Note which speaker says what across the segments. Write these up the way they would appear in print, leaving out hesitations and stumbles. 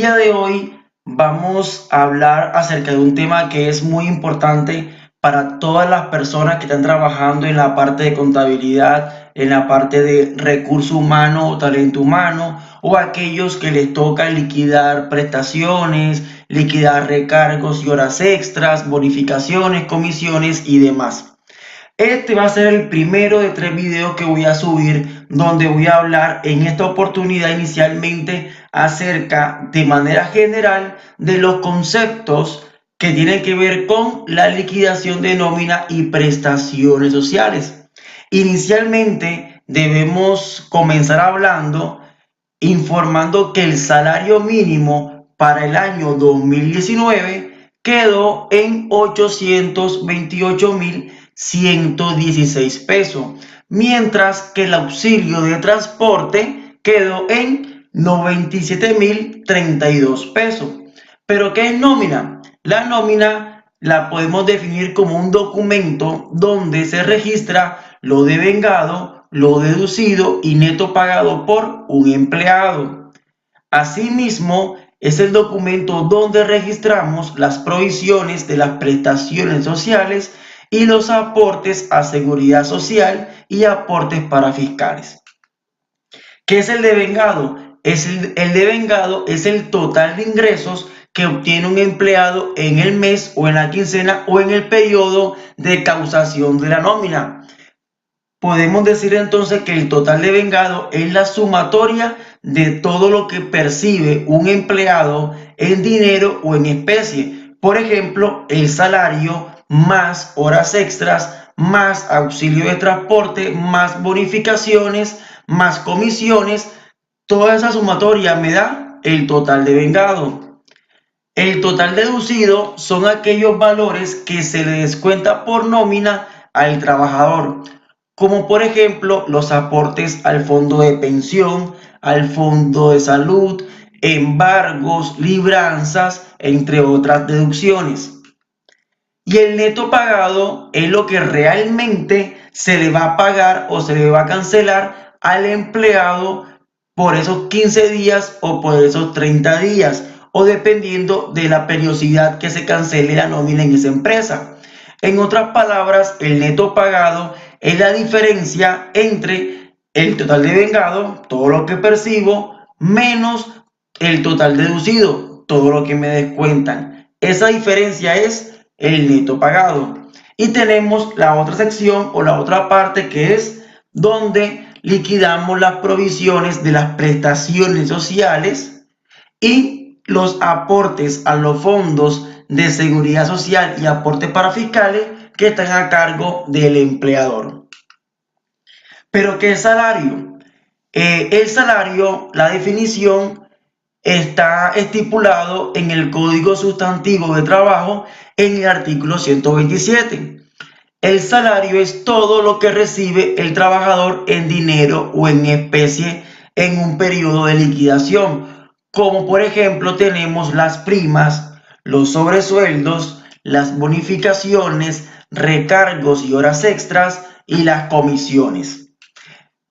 Speaker 1: día de hoy vamos a hablar acerca de un tema que es muy importante para todas las personas que están trabajando en la parte de contabilidad, en la parte de recurso humano o talento humano, o aquellos que les toca liquidar prestaciones, liquidar recargos y horas extras, bonificaciones, comisiones y demás. Este va a ser el primero de 3 videos que voy a subir, donde voy a hablar en esta oportunidad inicialmente acerca de manera general de los conceptos que tienen que ver con la liquidación de nómina y prestaciones sociales. Inicialmente debemos comenzar hablando, informando que el salario mínimo para el año 2019 quedó en 828.116 pesos, mientras que el auxilio de transporte quedó en 97.032 pesos. ¿Pero qué es nómina? La nómina la podemos definir como un documento donde se registra lo devengado, lo deducido y neto pagado por un empleado. Asimismo, es el documento donde registramos las provisiones de las prestaciones sociales y los aportes a seguridad social y aportes para fiscales. ¿Qué es el devengado? El devengado es el total de ingresos que obtiene un empleado en el mes o en la quincena o en el periodo de causación de la nómina. Podemos decir entonces que el total devengado es la sumatoria de todo lo que percibe un empleado en dinero o en especie. Por ejemplo, el salario más horas extras, más auxilio de transporte, más bonificaciones, más comisiones. Toda esa sumatoria me da el total devengado. El total deducido son aquellos valores que se le descuenta por nómina al trabajador, como por ejemplo los aportes al fondo de pensión, al fondo de salud, embargos, libranzas, entre otras deducciones. Y el neto pagado es lo que realmente se le va a pagar o se le va a cancelar al empleado por esos 15 días o por esos 30 días, o dependiendo de la periodicidad que se cancele la nómina en esa empresa. En otras palabras, el neto pagado es la diferencia entre el total devengado, todo lo que percibo, menos el total deducido, todo lo que me descuentan. Esa diferencia es el neto pagado. Y tenemos la otra sección o la otra parte que es donde liquidamos las provisiones de las prestaciones sociales y los aportes a los fondos de seguridad social y aportes para fiscales que están a cargo del empleador. ¿Pero qué es salario? El salario, la definición está estipulado en el Código Sustantivo de Trabajo en el artículo 127. El salario es todo lo que recibe el trabajador en dinero o en especie en un periodo de liquidación, como por ejemplo tenemos las primas, los sobresueldos, las bonificaciones, recargos y horas extras y las comisiones.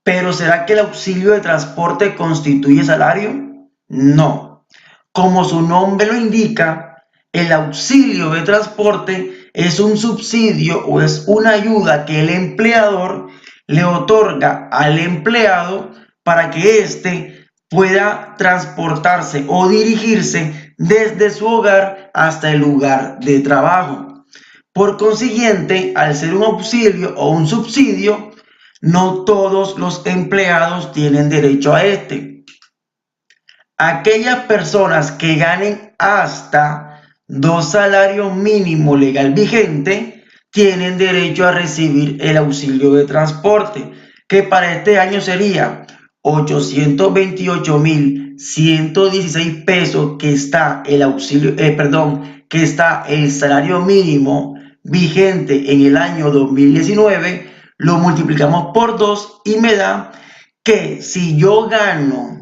Speaker 1: ¿Pero será que el auxilio de transporte constituye salario? No. Como su nombre lo indica, el auxilio de transporte es un subsidio o es una ayuda que el empleador le otorga al empleado para que éste pueda transportarse o dirigirse desde su hogar hasta el lugar de trabajo. Por consiguiente, al ser un auxilio o un subsidio, no todos los empleados tienen derecho a este. Aquellas personas que ganen hasta 2 salarios mínimos legal vigente tienen derecho a recibir el auxilio de transporte, que para este año sería 828.116 pesos, que está el auxilio, que está el salario mínimo vigente en el año 2019. Lo multiplicamos por 2 y me da que si yo gano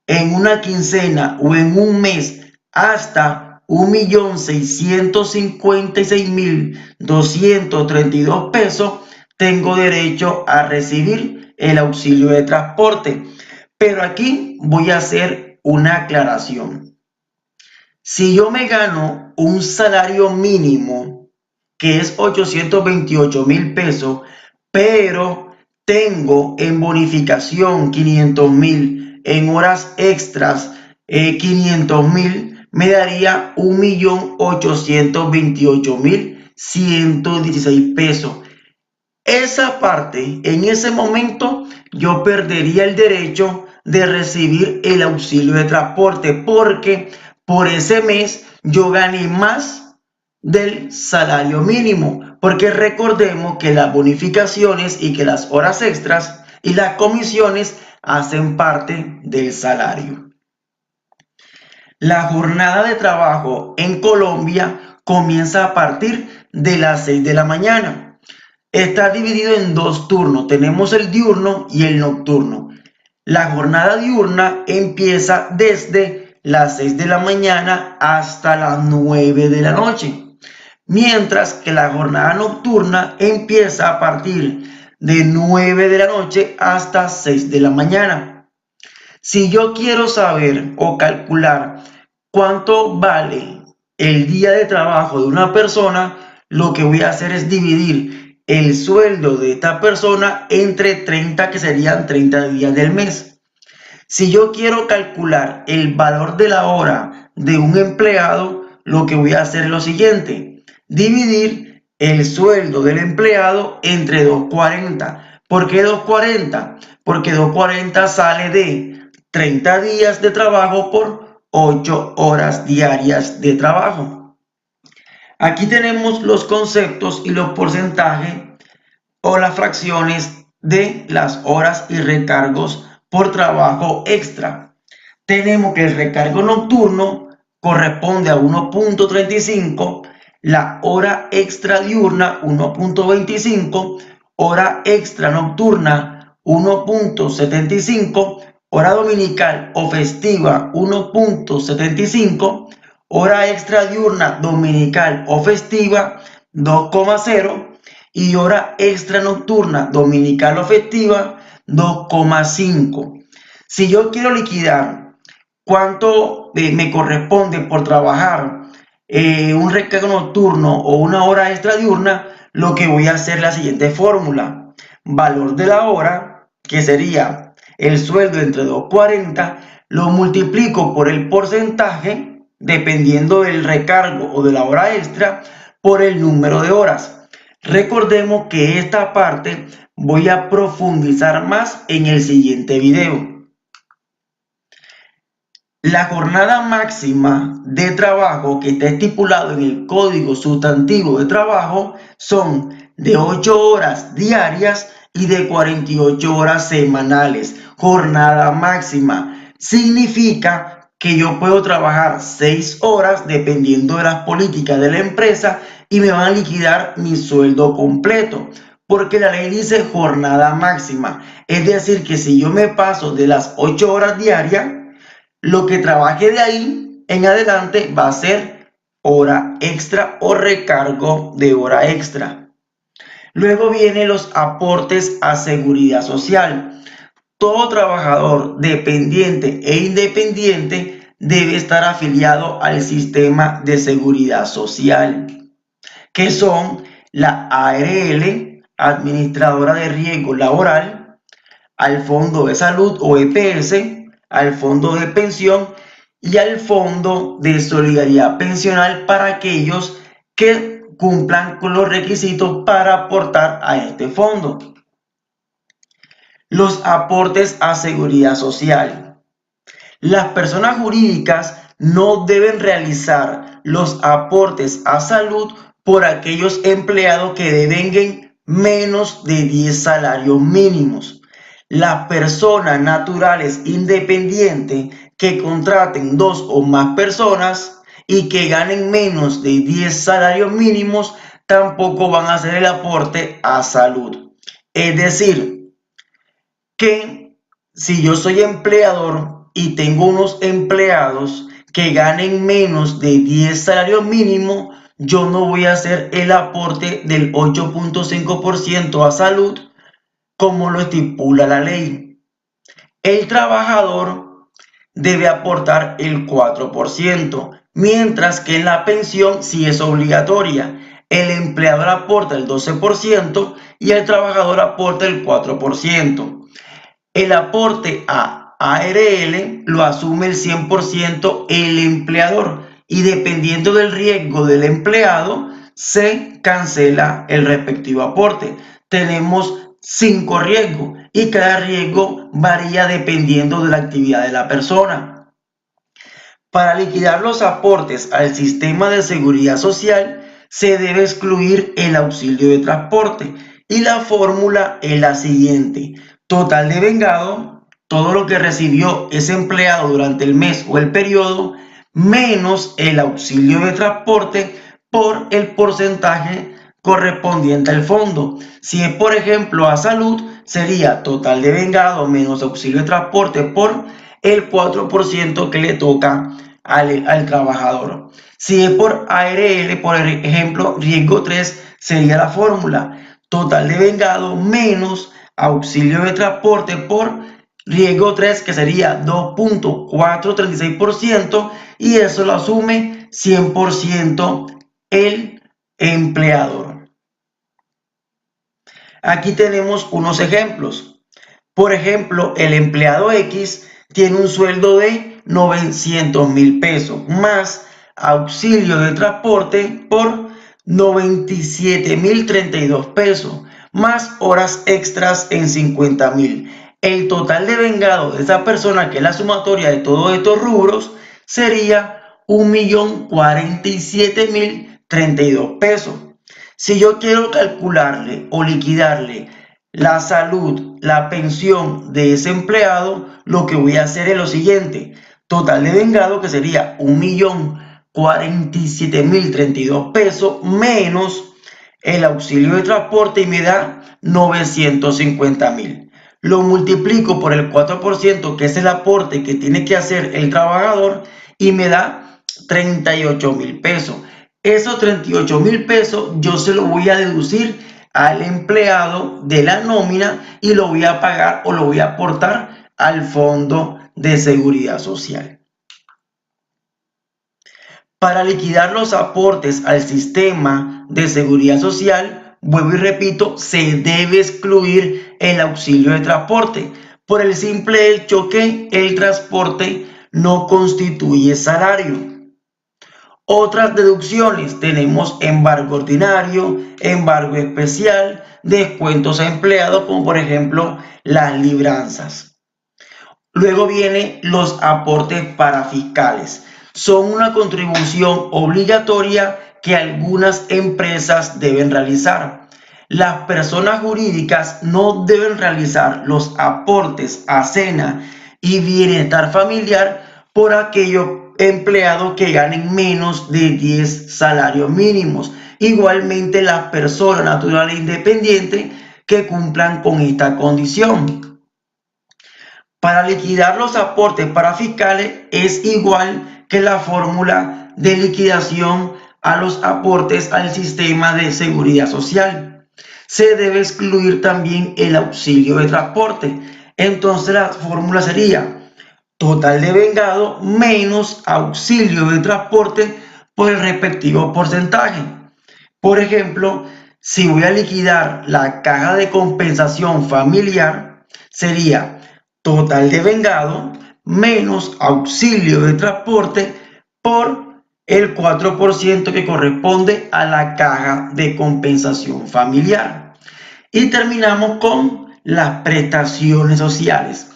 Speaker 1: en una quincena o en un mes hasta 1.656.232 pesos, tengo derecho a recibir el auxilio de transporte. Pero aquí voy a hacer una aclaración. Si yo me gano un salario mínimo, que es 828,000 pesos, pero tengo en bonificación 500,000, en horas extras 500,000, me daría 1.828.116 pesos. Esa parte, en ese momento, yo perdería el derecho de recibir el auxilio de transporte porque por ese mes yo gané más del salario mínimo. Porque recordemos que las bonificaciones y que las horas extras y las comisiones hacen parte del salario. La jornada de trabajo en Colombia comienza a partir de las 6 de la mañana. Está dividido en dos turnos. Tenemos el diurno y el nocturno. La jornada diurna empieza desde las 6 de la mañana hasta las 9 de la noche. Mientras que la jornada nocturna empieza a partir de 9 de la noche hasta 6 de la mañana. Si yo quiero saber o calcular cuánto vale el día de trabajo de una persona, lo que voy a hacer es dividir el sueldo de esta persona entre 30, que serían 30 días del mes. Si yo quiero calcular el valor de la hora de un empleado, lo que voy a hacer es lo siguiente: dividir el sueldo del empleado entre 240. ¿Por qué 240? Porque 240 sale de 30 días de trabajo por 8 horas diarias de trabajo. Aquí tenemos los conceptos y los porcentajes o las fracciones de las horas y recargos por trabajo extra. Tenemos que el recargo nocturno corresponde a 1.35, la hora extra diurna 1.25, hora extra nocturna 1.75, hora dominical o festiva 1.75, hora extra diurna dominical o festiva 2,0 y hora extra nocturna dominical o festiva 2,5. Si yo quiero liquidar cuánto me corresponde por trabajar un recargo nocturno o una hora extra diurna, lo que voy a hacer es la siguiente fórmula: valor de la hora, que sería el sueldo entre 240, lo multiplico por el porcentaje, dependiendo del recargo o de la hora extra, por el número de horas. Recordemos que esta parte voy a profundizar más en el siguiente video. La jornada máxima de trabajo que está estipulado en el Código Sustantivo de Trabajo son de 8 horas diarias y de 48 horas semanales. Jornada máxima significa que yo puedo trabajar 6 horas dependiendo de las políticas de la empresa y me van a liquidar mi sueldo completo, porque la ley dice jornada máxima. Es decir, que si yo me paso de las 8 horas diarias, lo que trabaje de ahí en adelante va a ser hora extra o recargo de hora extra. Luego vienen los aportes a seguridad social. Todo trabajador dependiente e independiente debe estar afiliado al sistema de seguridad social, que son la ARL, Administradora de Riesgo Laboral, al Fondo de Salud o EPS, al Fondo de Pensión y al Fondo de Solidaridad Pensional para aquellos que cumplan con los requisitos para aportar a este fondo. Los aportes a seguridad social. Las personas jurídicas no deben realizar los aportes a salud por aquellos empleados que devenguen menos de 10 salarios mínimos. Las personas naturales independientes que contraten 2 o más personas y que ganen menos de 10 salarios mínimos tampoco van a hacer el aporte a salud. Es decir, que si yo soy empleador y tengo unos empleados que ganen menos de 10 salarios mínimos, yo no voy a hacer el aporte del 8.5% a salud como lo estipula la ley. El trabajador debe aportar el 4%, mientras que en la pensión sí es obligatoria. El empleador aporta el 12% y el trabajador aporta el 4%. El aporte a ARL lo asume el 100% el empleador y dependiendo del riesgo del empleado se cancela el respectivo aporte. Tenemos 5 riesgos y cada riesgo varía dependiendo de la actividad de la persona. Para liquidar los aportes al sistema de seguridad social se debe excluir el auxilio de transporte y la fórmula es la siguiente: total de vengado, todo lo que recibió ese empleado durante el mes o el periodo, menos el auxilio de transporte por el porcentaje correspondiente al fondo. Si es, por ejemplo, a salud, sería total de vengado menos auxilio de transporte por el 4% que le toca al trabajador. Si es por ARL, por ejemplo, riesgo 3, sería la fórmula total de vengado menos auxilio de transporte por riesgo 3, que sería 2.436%, y eso lo asume 100% el empleador. Aquí tenemos unos ejemplos. Por ejemplo, el empleado X tiene un sueldo de 900,000 pesos más auxilio de transporte por 97,032 pesos más horas extras en 50,000. El total de vengado de esa persona, que es la sumatoria de todos estos rubros, sería 1,047,032 pesos. Si yo quiero calcularle o liquidarle la salud, la pensión de ese empleado, lo que voy a hacer es lo siguiente: total de vengado, que sería 1,047,032 pesos menos el auxilio de transporte y me da 950,000. Lo multiplico por el 4%, que es el aporte que tiene que hacer el trabajador, y me da 38,000 pesos. Esos 38,000 pesos yo se lo voy a deducir al empleado de la nómina y lo voy a pagar o lo voy a aportar al Fondo de Seguridad Social. Para liquidar los aportes al sistema de seguridad social, vuelvo y repito, se debe excluir el auxilio de transporte por el simple hecho que el transporte no constituye salario. Otras deducciones: tenemos embargo ordinario, embargo especial, descuentos a empleados, como por ejemplo las libranzas. Luego vienen los aportes parafiscales. Son una contribución obligatoria que algunas empresas deben realizar. Las personas jurídicas no deben realizar los aportes a SENA y bienestar familiar por aquellos empleados que ganen menos de 10 salarios mínimos. Igualmente las personas naturales independientes que cumplan con esta condición. Para liquidar los aportes parafiscales es igual que la fórmula de liquidación a los aportes al sistema de seguridad social. Se debe excluir también el auxilio de transporte. Entonces la fórmula sería total de vengado menos auxilio de transporte por el respectivo porcentaje. Por ejemplo, si voy a liquidar la caja de compensación familiar, sería total de vengado menos auxilio de transporte por el 4% que corresponde a la caja de compensación familiar. Y terminamos con las prestaciones sociales.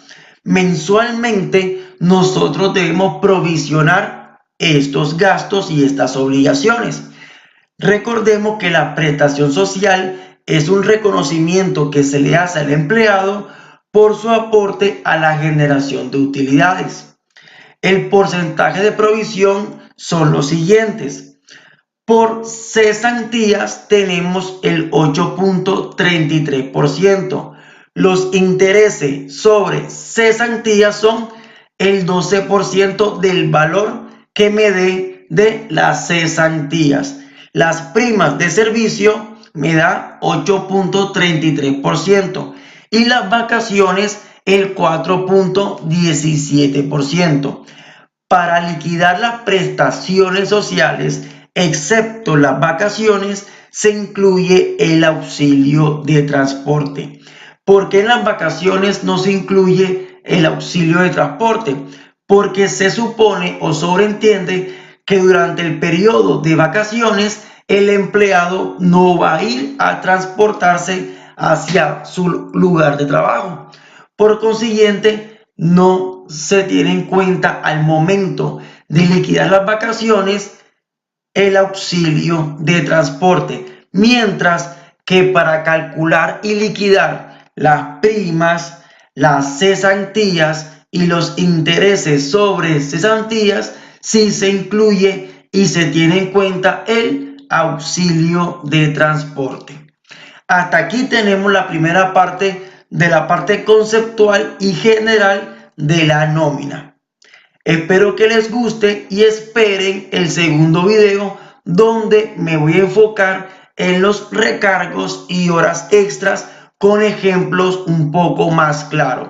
Speaker 1: Mensualmente nosotros debemos provisionar estos gastos y estas obligaciones. Recordemos que la prestación social es un reconocimiento que se le hace al empleado por su aporte a la generación de utilidades. El porcentaje de provisión son los siguientes. Por cesantías tenemos el 8.33%. Los intereses sobre cesantías son el 12% del valor que me dé de las cesantías. Las primas de servicio me da 8.33% y las vacaciones el 4.17%. para liquidar las prestaciones sociales, excepto las vacaciones, se incluye el auxilio de transporte. ¿Por qué en las vacaciones no se incluye el auxilio de transporte? Porque se supone o sobreentiende que durante el periodo de vacaciones el empleado no va a ir a transportarse hacia su lugar de trabajo. Por consiguiente, no se tiene en cuenta al momento de liquidar las vacaciones el auxilio de transporte, mientras que para calcular y liquidar las primas, las cesantías y los intereses sobre cesantías, sí se incluye y se tiene en cuenta el auxilio de transporte. Hasta aquí tenemos la primera parte de la parte conceptual y general de la nómina. Espero que les guste y esperen el segundo video donde me voy a enfocar en los recargos y horas extras con ejemplos un poco más claros.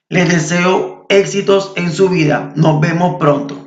Speaker 1: Les deseo éxitos en su vida. Nos vemos pronto.